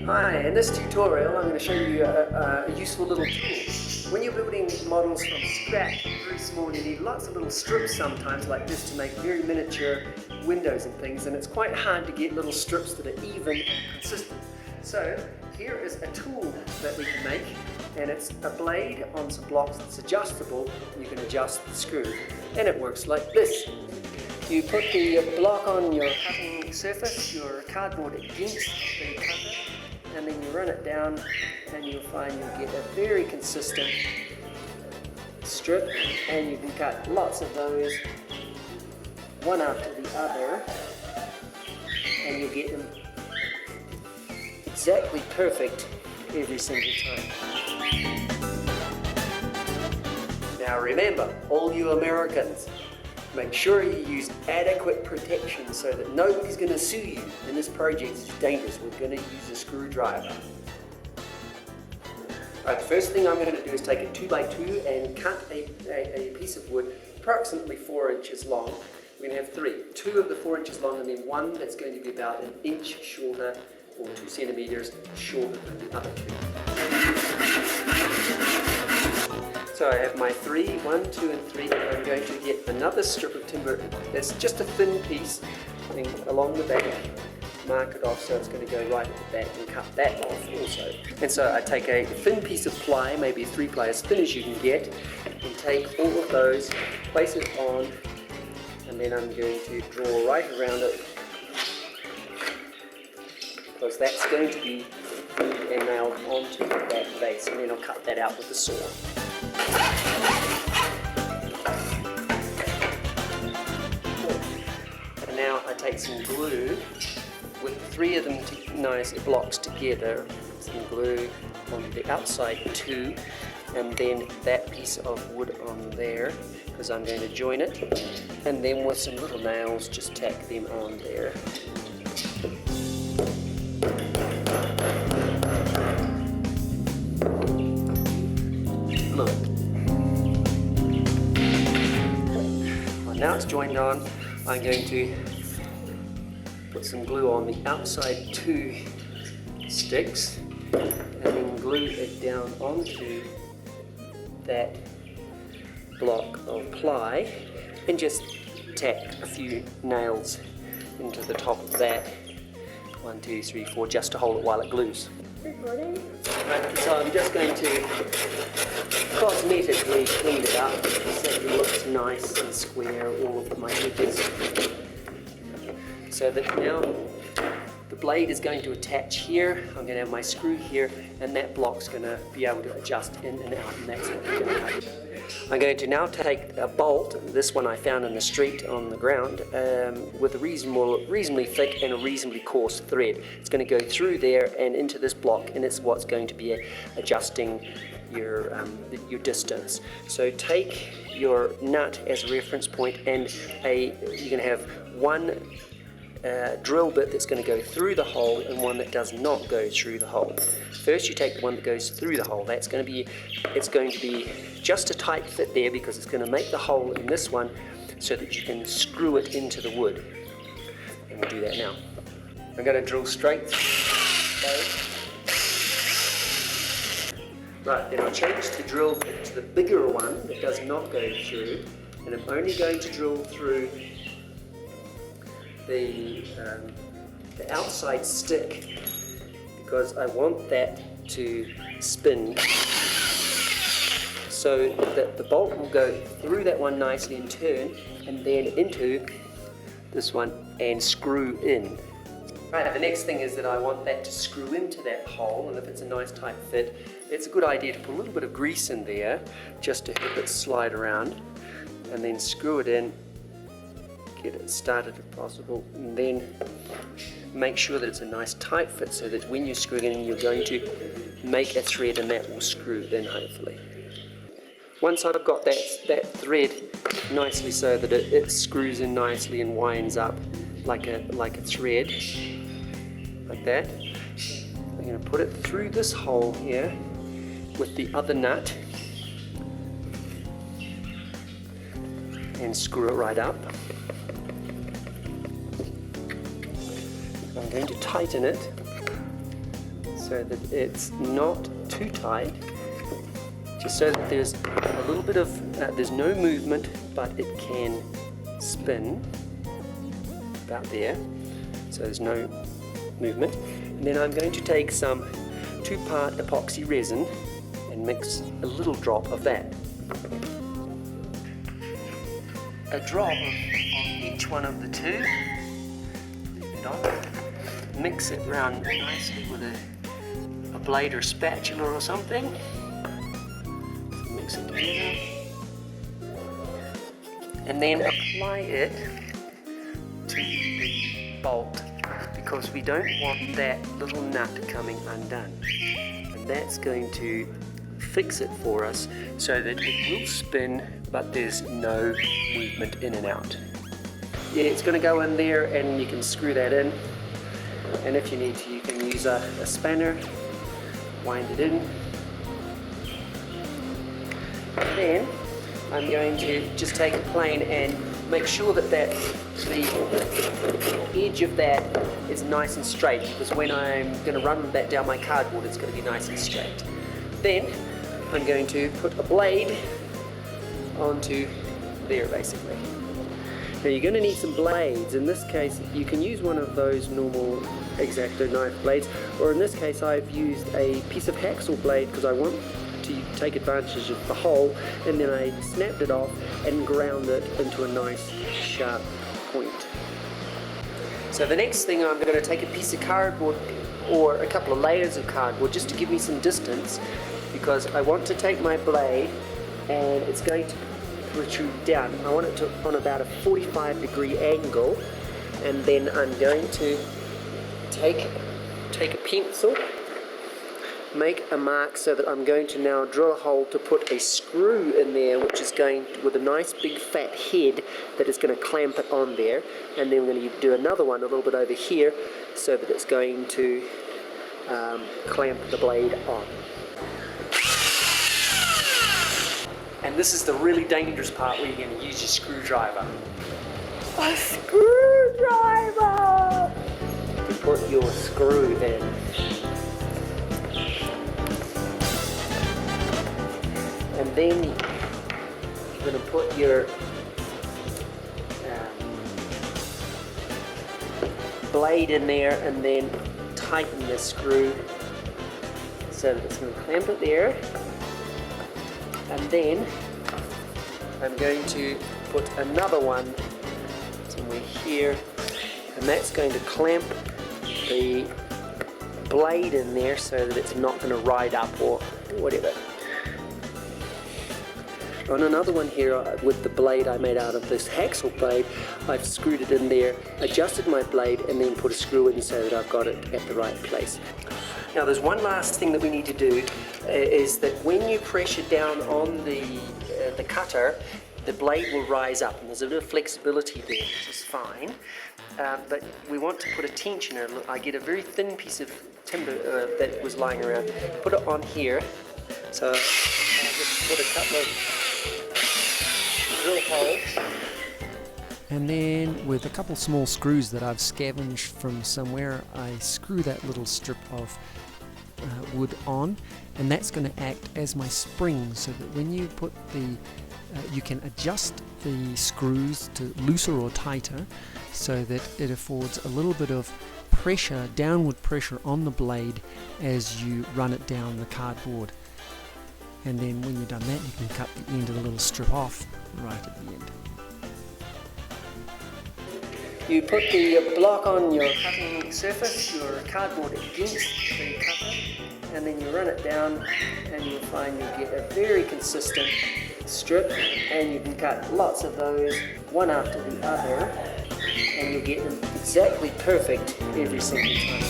Hi, in this tutorial I'm going to show you a useful little tool. When you're building models from scratch, very small, you need lots of little strips sometimes like this to make very miniature windows and things, and it's quite hard to get little strips that are even and consistent. So here is a tool that we can make, and it's a blade on some blocks that's adjustable. You can adjust the screw, and it works like this. You put the block on your cutting surface, your cardboard against the cutter, and then you run it down, and you'll find you'll get a very consistent strip, and you can cut lots of those one after the other, and you'll get them exactly perfect every single time. Now remember, all you Americans, make sure you use adequate protection so that nobody's going to sue you. And this project is dangerous. We're going to use a screwdriver. Alright, the first thing I'm going to do is take a 2x2 and cut a piece of wood approximately 4 inches long. We're going to have three. 2 of the 4 inches long, and then one that's going to be about an inch shorter or 2 centimeters shorter than the other two. So I have my 1, 2, and 3. I'm going to get another strip of timber that's just a thin piece along the back, mark it off so it's going to go right at the back, and cut that off also. And so I take a thin piece of ply, maybe a 3-ply, as thin as you can get, and take all of those, place it on, and then I'm going to draw right around it, because that's going to be glued and nailed onto that base, and then I'll cut that out with the saw. And now I take some glue with 3 of them nice blocks together, some glue on the outside too, and then that piece of wood on there, because I'm going to join it, and then with some little nails just tack them on there. Look. Well, now it's joined on, I'm going to put some glue on the outside 2 sticks, and then glue it down onto that block of ply, and just tack a few nails into the top of that. 1, 2, 3, 4, just to hold it while it glues. Recording? Right, so I'm just going to cosmetically clean it up so it looks nice and square, all of my edges. So that now the blade is going to attach here, I'm going to have my screw here, and that block's going to be able to adjust in and out, and that's what we're going to do. I'm going to now take a bolt, this one I found in the street on the ground, with a reasonably thick and a reasonably coarse thread. It's going to go through there and into this block, and it's what's going to be adjusting your distance. So take your nut as a reference point, and you're going to have one drill bit that's going to go through the hole and one that does not go through the hole. First you take the one that goes through the hole. It's going to be just a tight fit there, because it's going to make the hole in this one so that you can screw it into the wood. And we'll do that now. I'm going to drill straight through. Right, then I'll change the drill bit to the bigger one that does not go through, and I'm only going to drill through the outside stick, because I want that to spin so that the bolt will go through that one nicely and turn, and then into this one and screw in. Right, the next thing is that I want that to screw into that hole, and if it's a nice tight fit, it's a good idea to put a little bit of grease in there just to help it slide around, and then screw it in, get it started if possible, and then make sure that it's a nice tight fit so that when you screw it in, you're going to make a thread, and that will screw in hopefully. Once I've got that thread nicely so that it screws in nicely and winds up like a thread, like that, I'm going to put it through this hole here with the other nut and screw it right up. I'm going to tighten it so that it's not too tight, just so that there's a little bit of, there's no movement, but it can spin about there, so there's no movement. And then I'm going to take some 2-part epoxy resin and mix a little drop of that. A drop on each one of the two. Leave it on. Mix it around nicely with a blade or spatula or something. So mix it together. And then apply it to the bolt, because we don't want that little nut coming undone. And that's going to fix it for us so that it will spin, but there's no movement in and out. Yeah, it's going to go in there and you can screw that in. And if you need to, you can use a spanner, wind it in. And then I'm going to just take a plane and make sure that the edge of that is nice and straight, because when I'm going to run that down my cardboard, it's going to be nice and straight. Then I'm going to put a blade onto there, basically. Now you're going to need some blades. In this case, you can use one of those normal X-Acto knife blades, or in this case I've used a piece of hacksaw blade because I want to take advantage of the hole, and then I snapped it off and ground it into a nice sharp point. So the next thing, I'm going to take a piece of cardboard or a couple of layers of cardboard just to give me some distance, because I want to take my blade and it's going to protrude down. I want it to on about a 45-degree angle, and then I'm going to take a pencil, make a mark so that I'm going to now drill a hole to put a screw in there, which is going to, with a nice big fat head that is going to clamp it on there, and then we're going to do another one a little bit over here so that it's going to clamp the blade on. And this is the really dangerous part where you're going to use your screwdriver. A screwdriver! To put your screw in. And then you're going to put your blade in there and then tighten the screw so that it's going to clamp it there. And then I'm going to put another one somewhere here, and that's going to clamp the blade in there so that it's not going to ride up or whatever. On another one here with the blade I made out of this hacksaw blade, I've screwed it in there, adjusted my blade, and then put a screw in so that I've got it at the right place. Now there's one last thing that we need to do, is that when you pressure down on the cutter, the blade will rise up, and there's a bit of flexibility there, which is fine. But we want to put a tensioner. I get a very thin piece of timber that was lying around, put it on here. So I'll just put a couple of drill holes. And then with a couple small screws that I've scavenged from somewhere, I screw that little strip of wood on, and that's going to act as my spring, so that when you put the you can adjust the screws to looser or tighter so that it affords a little bit of pressure, downward pressure on the blade as you run it down the cardboard. And then when you've done that, you can cut the end of the little strip off right at the end. You put the block on your cutting surface, your cardboard against the cutter, and then you run it down, and you'll find you get a very consistent strip, and you can cut lots of those one after the other, and you'll get them exactly perfect every single time.